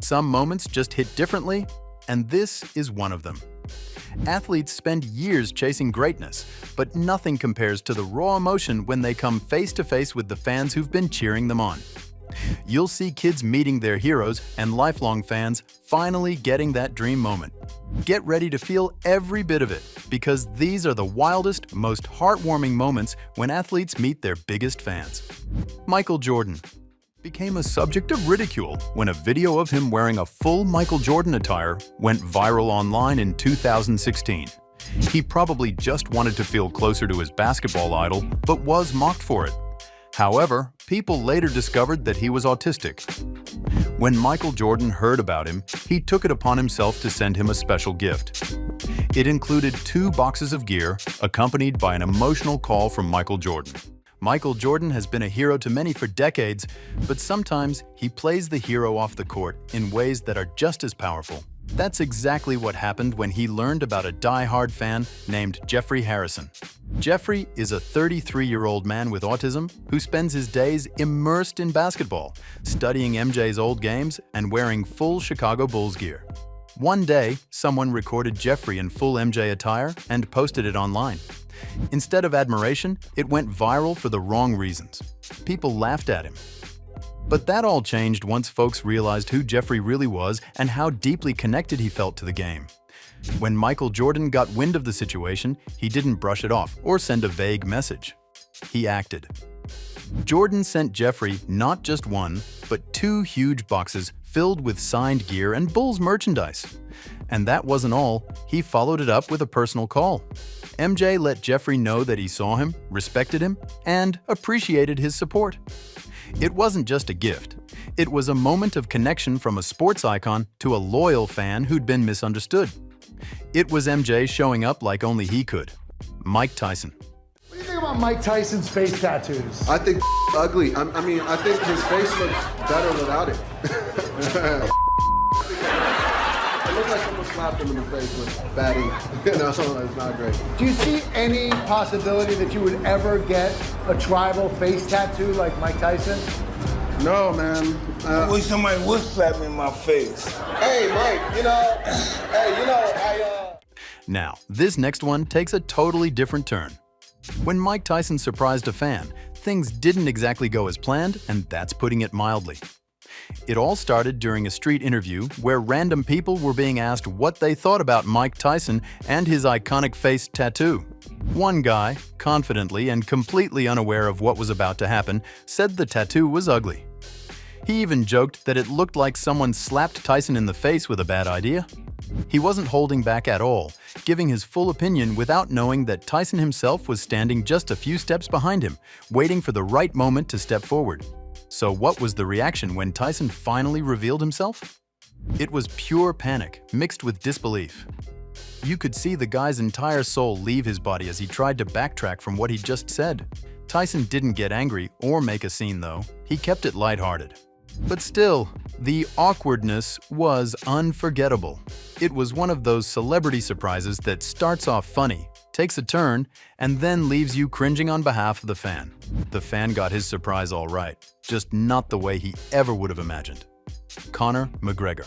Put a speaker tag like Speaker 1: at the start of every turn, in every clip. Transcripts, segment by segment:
Speaker 1: Some moments just hit differently, and this is one of them. Athletes spend years chasing greatness, but nothing compares to the raw emotion when they come face to face with the fans who've been cheering them on. You'll see kids meeting their heroes and lifelong fans finally getting that dream moment. Get ready to feel every bit of it, because these are the wildest, most heartwarming moments when athletes meet their biggest fans. Michael Jordan became a subject of ridicule when a video of him wearing a full Michael Jordan attire went viral online in 2016. He probably just wanted to feel closer to his basketball idol, but was mocked for it. However, people later discovered that he was autistic. When Michael Jordan heard about him, he took it upon himself to send him a special gift. It included 2 boxes of gear, accompanied by an emotional call from Michael Jordan. Michael Jordan has been a hero to many for decades, but sometimes he plays the hero off the court in ways that are just as powerful. That's exactly what happened when he learned about a die-hard fan named Jeffrey Harrison. Jeffrey is a 33-year-old man with autism who spends his days immersed in basketball, studying MJ's old games and wearing full Chicago Bulls gear. One day, someone recorded Jeffrey in full MJ attire and posted it online. Instead of admiration, it went viral for the wrong reasons. People laughed at him. But that all changed once folks realized who Jeffrey really was and how deeply connected he felt to the game. When Michael Jordan got wind of the situation, he didn't brush it off or send a vague message. He acted. Jordan sent Jeffrey not just 1, but 2 huge boxes filled with signed gear and Bulls merchandise. And that wasn't all, he followed it up with a personal call. MJ let Jeffrey know that he saw him, respected him, and appreciated his support. It wasn't just a gift. It was a moment of connection from a sports icon to a loyal fan who'd been misunderstood. It was MJ showing up like only he could. Mike Tyson.
Speaker 2: What do you think about Mike Tyson's face tattoos?
Speaker 3: I think ugly. I think his face looks better without it. It looks like someone slapped him in the face with batting. It's not great.
Speaker 2: Do you see any possibility that you would ever get a tribal face tattoo like Mike Tyson?
Speaker 3: No, man.
Speaker 4: I wish somebody would slap me in my face.
Speaker 3: Hey, Mike,
Speaker 1: Now, this next one takes a totally different turn. When Mike Tyson surprised a fan, things didn't exactly go as planned, and that's putting it mildly. It all started during a street interview where random people were being asked what they thought about Mike Tyson and his iconic face tattoo. One guy, confidently and completely unaware of what was about to happen, said the tattoo was ugly. He even joked that it looked like someone slapped Tyson in the face with a bad idea. He wasn't holding back at all, giving his full opinion without knowing that Tyson himself was standing just a few steps behind him, waiting for the right moment to step forward. So what was the reaction when Tyson finally revealed himself? It was pure panic, mixed with disbelief. You could see the guy's entire soul leave his body as he tried to backtrack from what he just said. Tyson didn't get angry or make a scene though, he kept it lighthearted. But still, the awkwardness was unforgettable. It was one of those celebrity surprises that starts off funny, takes a turn, and then leaves you cringing on behalf of the fan. The fan got his surprise all right, just not the way he ever would have imagined. Conor McGregor.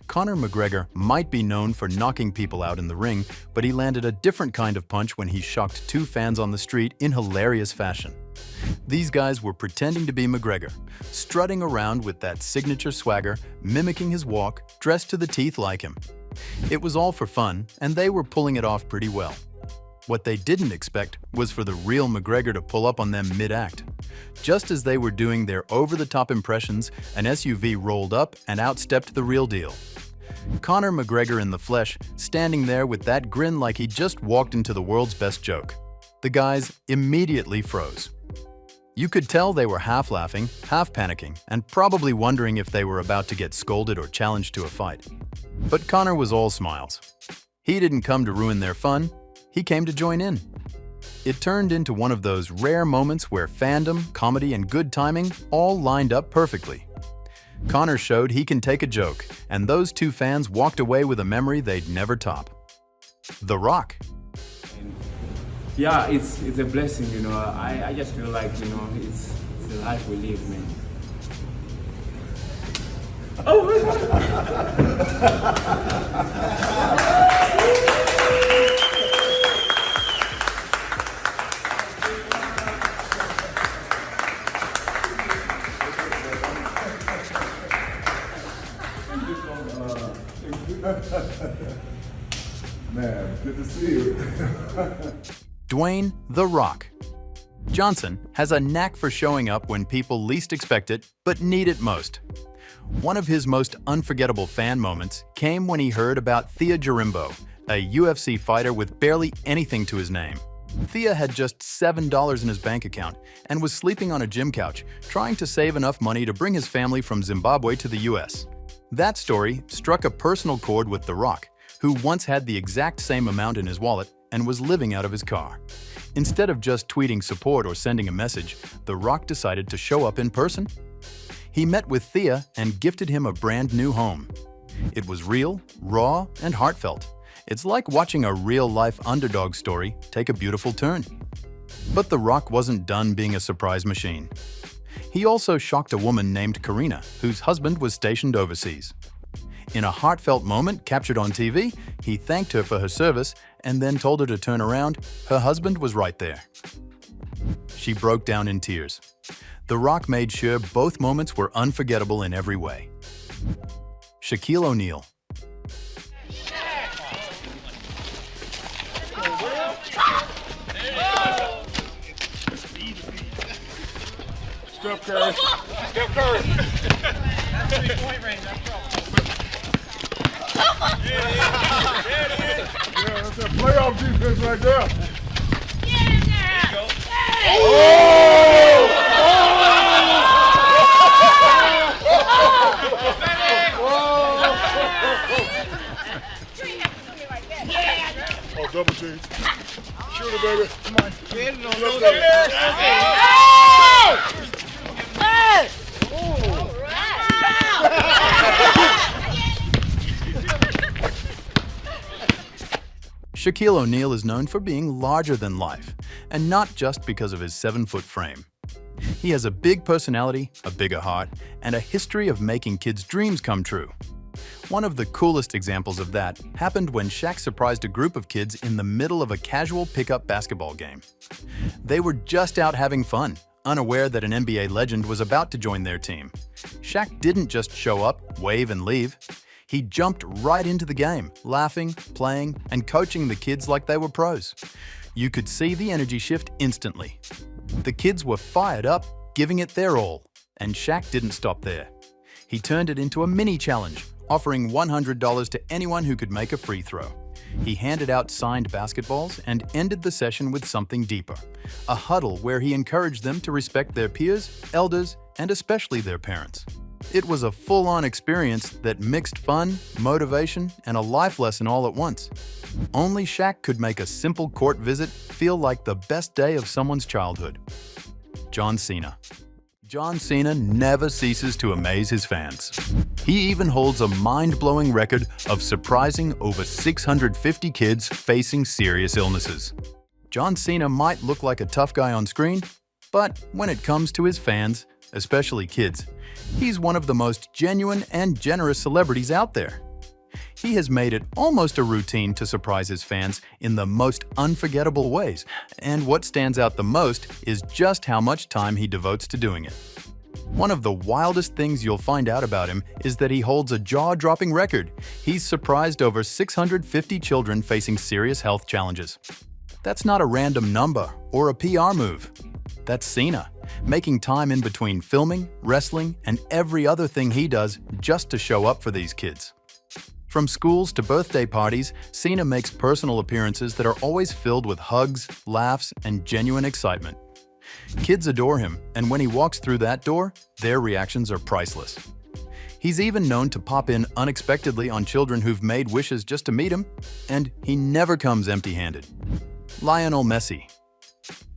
Speaker 1: Conor McGregor might be known for knocking people out in the ring, but he landed a different kind of punch when he shocked 2 fans on the street in hilarious fashion. These guys were pretending to be McGregor, strutting around with that signature swagger, mimicking his walk, dressed to the teeth like him. It was all for fun, and they were pulling it off pretty well. What they didn't expect was for the real McGregor to pull up on them mid-act. Just as they were doing their over-the-top impressions, an SUV rolled up and outstepped the real deal. Conor McGregor in the flesh, standing there with that grin like he just walked into the world's best joke. The guys immediately froze. You could tell they were half laughing, half panicking, and probably wondering if they were about to get scolded or challenged to a fight. But Conor was all smiles. He didn't come to ruin their fun, he came to join in. It turned into one of those rare moments where fandom, comedy, and good timing all lined up perfectly. Connor showed he can take a joke, and those two fans walked away with a memory they'd never top. The Rock.
Speaker 5: Yeah, it's a blessing, you know. I just feel like, you know, it's the life we live, man. Oh my
Speaker 3: Man, good to see you.
Speaker 1: Dwayne "The Rock" Johnson has a knack for showing up when people least expect it but need it most. One of his most unforgettable fan moments came when he heard about Thea Jarimbo, a UFC fighter with barely anything to his name. Thea had just $7 in his bank account and was sleeping on a gym couch, trying to save enough money to bring his family from Zimbabwe to the US. That story struck a personal chord with The Rock, who once had the exact same amount in his wallet and was living out of his car. Instead of just tweeting support or sending a message, The Rock decided to show up in person. He met with Thea and gifted him a brand new home. It was real, raw, and heartfelt. It's like watching a real-life underdog story take a beautiful turn. But The Rock wasn't done being a surprise machine. He also shocked a woman named Karina, whose husband was stationed overseas. In a heartfelt moment captured on TV, he thanked her for her service and then told her to turn around. Her husband was right there. She broke down in tears. The Rock made sure both moments were unforgettable in every way. Shaquille O'Neal.
Speaker 4: Steph Curry. Steph Curry. That's 3-point range. That's yeah, that's that playoff defense right there. Oh, double team. Shoot it, baby. Come on.
Speaker 1: Shaquille O'Neal is known for being larger than life, and not just because of his 7-foot frame. He has a big personality, a bigger heart, and a history of making kids' dreams come true. One of the coolest examples of that happened when Shaq surprised a group of kids in the middle of a casual pickup basketball game. They were just out having fun, unaware that an NBA legend was about to join their team. Shaq didn't just show up, wave, and leave. He jumped right into the game, laughing, playing, and coaching the kids like they were pros. You could see the energy shift instantly. The kids were fired up, giving it their all, and Shaq didn't stop there. He turned it into a mini challenge, offering $100 to anyone who could make a free throw. He handed out signed basketballs and ended the session with something deeper, a huddle where he encouraged them to respect their peers, elders, and especially their parents. It was a full-on experience that mixed fun, motivation, and a life lesson all at once. Only Shaq could make a simple court visit feel like the best day of someone's childhood. John Cena. John Cena never ceases to amaze his fans. He even holds a mind-blowing record of surprising over 650 kids facing serious illnesses. John Cena might look like a tough guy on screen, but when it comes to his fans, especially kids, he's one of the most genuine and generous celebrities out there. He has made it almost a routine to surprise his fans in the most unforgettable ways, and what stands out the most is just how much time he devotes to doing it. One of the wildest things you'll find out about him is that he holds a jaw-dropping record. He's surprised over 650 children facing serious health challenges. That's not a random number or a PR move. That's Cena, making time in between filming, wrestling, and every other thing he does just to show up for these kids. From schools to birthday parties, Cena makes personal appearances that are always filled with hugs, laughs, and genuine excitement. Kids adore him, and when he walks through that door, their reactions are priceless. He's even known to pop in unexpectedly on children who've made wishes just to meet him, and he never comes empty-handed. Lionel Messi.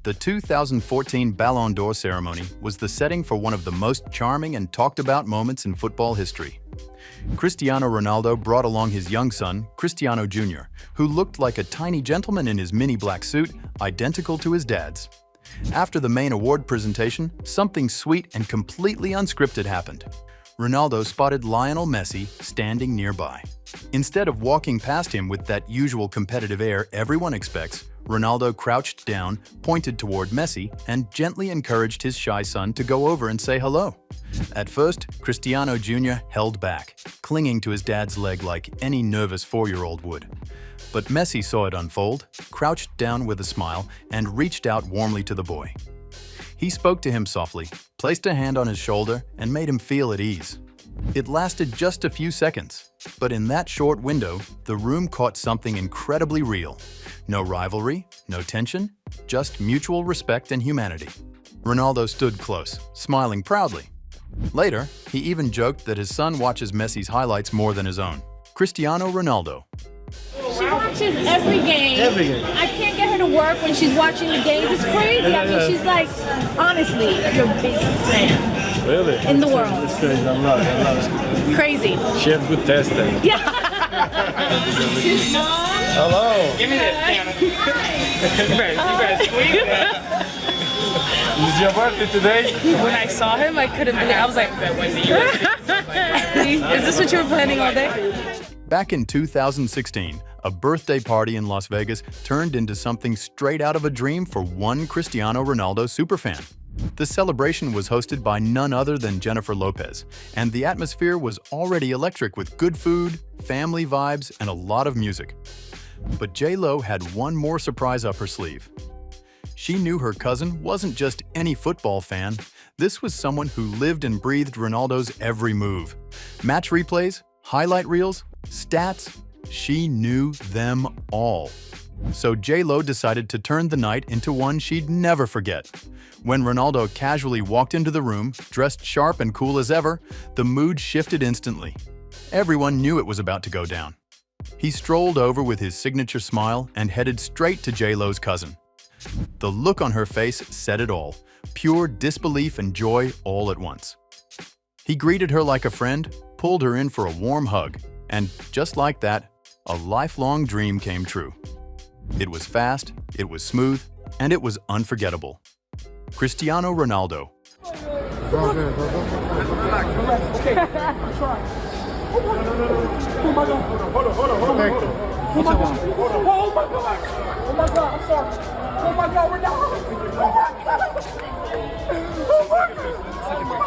Speaker 1: The 2014 Ballon d'Or ceremony was the setting for one of the most charming and talked about moments in football history. Cristiano Ronaldo brought along his young son, Cristiano Jr., who looked like a tiny gentleman in his mini black suit, identical to his dad's. After the main award presentation, something sweet and completely unscripted happened. Ronaldo spotted Lionel Messi standing nearby. Instead of walking past him with that usual competitive air everyone expects, Ronaldo crouched down, pointed toward Messi, and gently encouraged his shy son to go over and say hello. At first, Cristiano Jr. held back, clinging to his dad's leg like any nervous 4-year-old would. But Messi saw it unfold, crouched down with a smile, and reached out warmly to the boy. He spoke to him softly, placed a hand on his shoulder, and made him feel at ease. It lasted just a few seconds, but in that short window, the room caught something incredibly real. No rivalry, no tension, just mutual respect and humanity. Ronaldo stood close, smiling proudly. Later, he even joked that his son watches Messi's highlights more than his own. Cristiano Ronaldo.
Speaker 6: She watches every game. I can't get her to work when she's watching the games. It's crazy. I mean, she's like, honestly, your biggest fan.
Speaker 7: Really?
Speaker 6: In the world.
Speaker 7: It's crazy. I love it.
Speaker 6: Crazy.
Speaker 7: She has good taste then.
Speaker 6: Yeah. Mom.
Speaker 7: Hello.
Speaker 5: Give me this, damn it. You better squeeze that.
Speaker 7: Is your birthday today?
Speaker 8: When I saw him, I couldn't believe it. I was like, is this what you were planning all day?
Speaker 1: Back in 2016, a birthday party in Las Vegas turned into something straight out of a dream for one Cristiano Ronaldo superfan. The celebration was hosted by none other than Jennifer Lopez, and the atmosphere was already electric with good food, family vibes, and a lot of music. But J.Lo had one more surprise up her sleeve. She knew her cousin wasn't just any football fan. This was someone who lived and breathed Ronaldo's every move. Match replays, highlight reels, stats, she knew them all. So J.Lo decided to turn the night into one she'd never forget. When Ronaldo casually walked into the room, dressed sharp and cool as ever, the mood shifted instantly. Everyone knew it was about to go down. He strolled over with his signature smile and headed straight to J.Lo's cousin. The look on her face said it all, pure disbelief and joy all at once. He greeted her like a friend, pulled her in for a warm hug, and just like that, a lifelong dream came true. It was fast, it was smooth, and it was unforgettable. Cristiano Ronaldo.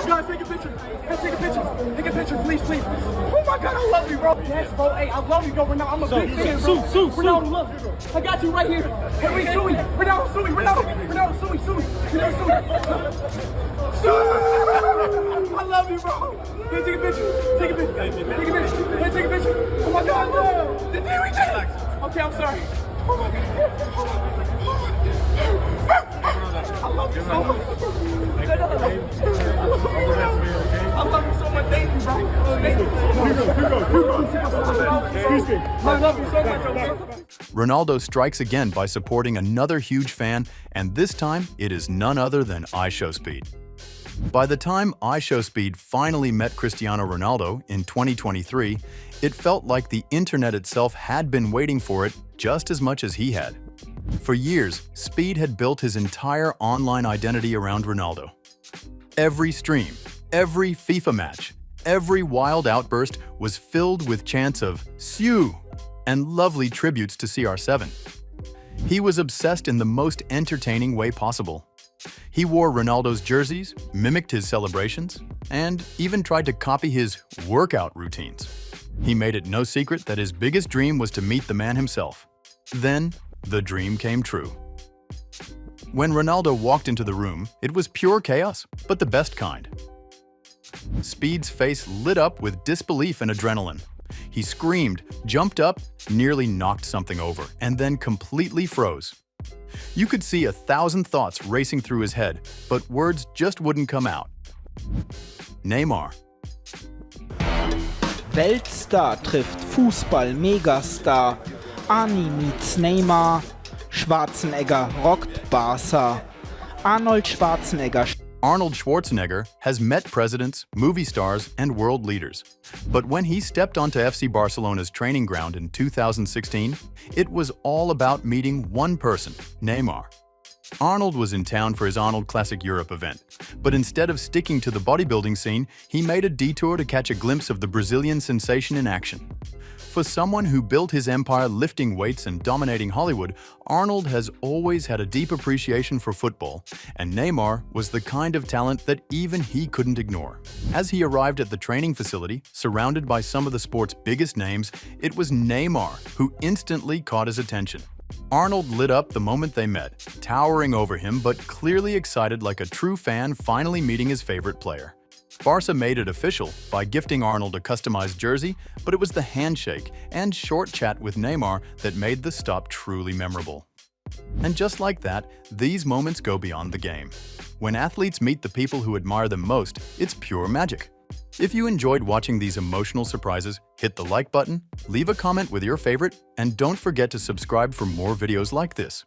Speaker 9: Guys, take a picture. Hey, take a picture. Take a picture, please, please. Oh my God, I love you, bro. Yes, bro. Hey, I love you, bro. Ronaldo, I'm a big fan, bro. Ronaldo, look. I got you right here. Hey, wait, Suey. Ronaldo, Suey. Ronaldo, Suey. Ronaldo, Suey. I love you, bro. Hey, take a picture. Take a picture. Take a picture. Hey, take a picture. Oh my God, bro. Did we did? Okay, I'm sorry. Oh my God. I love you so much. I love you so much. Thank you, bro. Thank you. I love you so much.
Speaker 1: Ronaldo strikes again by supporting another huge fan, and this time it is none other than iShowSpeed. By the time iShowSpeed finally met Cristiano Ronaldo in 2023, it felt like the internet itself had been waiting for it just as much as he had. For years, Speed had built his entire online identity around Ronaldo. Every stream, every FIFA match, every wild outburst was filled with chants of "Siu" and lovely tributes to CR7. He was obsessed in the most entertaining way possible. He wore Ronaldo's jerseys, mimicked his celebrations, and even tried to copy his workout routines. He made it no secret that his biggest dream was to meet the man himself. Then, the dream came true. When Ronaldo walked into the room, it was pure chaos, but the best kind. Speed's face lit up with disbelief and adrenaline. He screamed, jumped up, nearly knocked something over, and then completely froze. You could see 1,000 thoughts racing through his head, but words just wouldn't come out. Neymar.
Speaker 10: Weltstar trifft Fußball-Megastar. Arnie meets Neymar. Schwarzenegger rockt Barca. Arnold Schwarzenegger.
Speaker 1: Arnold Schwarzenegger has met presidents, movie stars, and world leaders. But when he stepped onto FC Barcelona's training ground in 2016, it was all about meeting one person, Neymar. Arnold was in town for his Arnold Classic Europe event, but instead of sticking to the bodybuilding scene, he made a detour to catch a glimpse of the Brazilian sensation in action. For someone who built his empire lifting weights and dominating Hollywood, Arnold has always had a deep appreciation for football, and Neymar was the kind of talent that even he couldn't ignore. As he arrived at the training facility, surrounded by some of the sport's biggest names, it was Neymar who instantly caught his attention. Arnold lit up the moment they met, towering over him but clearly excited like a true fan finally meeting his favorite player. Barca made it official by gifting Arnold a customized jersey, but it was the handshake and short chat with Neymar that made the stop truly memorable. And just like that, these moments go beyond the game. When athletes meet the people who admire them most, it's pure magic. If you enjoyed watching these emotional surprises, hit the like button, leave a comment with your favorite, and don't forget to subscribe for more videos like this.